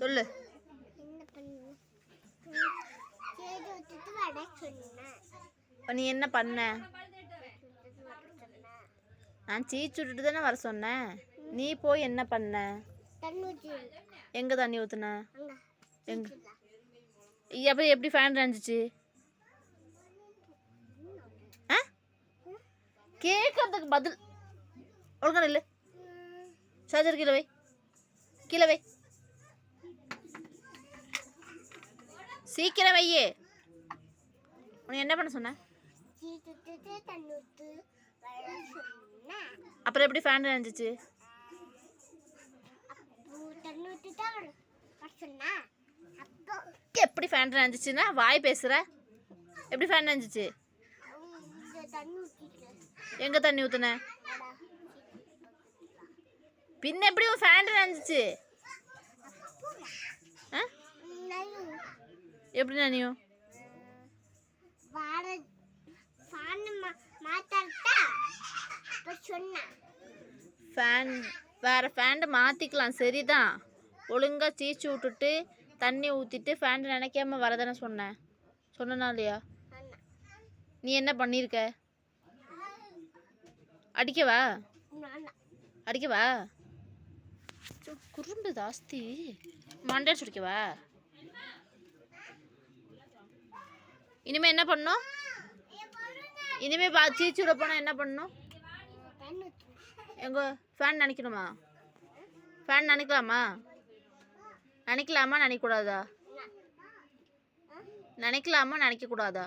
சொல்லு. நீ என்ன பண்ண? நான் சீச்சு விட்டுட்டு தானே வர சொன்னேன். நீ போய் என்ன பண்ண? எங்க தண்ணி ஊத்துன? எங்க அப்புறம் எப்படி ஃபேன் இருந்துச்சு? கேட்கறதுக்கு பதில் ஒழுங்கா இல்லை. சார்ஜர் கீழே வை, கீழே வை, சீக்கிரம் வையே. உனக்கு என்ன பண்ண சொன்ன? அப்புறம் எப்படி ஃபேன் இருந்துச்சு? எப்படி ஃபேன் இருந்துச்சுன்னா வாய் பேசுற. எப்படி ஃபேன் இருந்துச்சு? எங்க தண்ணி ஊத்துன? பின்ன எப்படி ஃபேன் இருந்துச்சு? எப்படி நனியும்? ஃபேன் வேற ஃபேன் மாற்றிக்கலாம், சரிதான். ஒழுங்காக சீச்சு விட்டுட்டு தண்ணி ஊற்றிட்டு ஃபேன் நினைக்காம வரதானே சொன்னா இல்லையா? நீ என்ன பண்ணியிருக்க? அடிக்கவா? அடிக்கவா? குறும்பு ஜாஸ்தி. மண்டை சுடிக்கவா? இனிமே என்ன பண்ணும்? இனிமே சீச்சு விட போனால் என்ன பண்ணும்? எங்க ஃபேன் நினைக்கணுமா? ஃபேன் நினைக்கலாமா? நினைக்கலாமா நினைக்கக்கூடாதா? நினைக்கலாமா நினைக்கக்கூடாதா?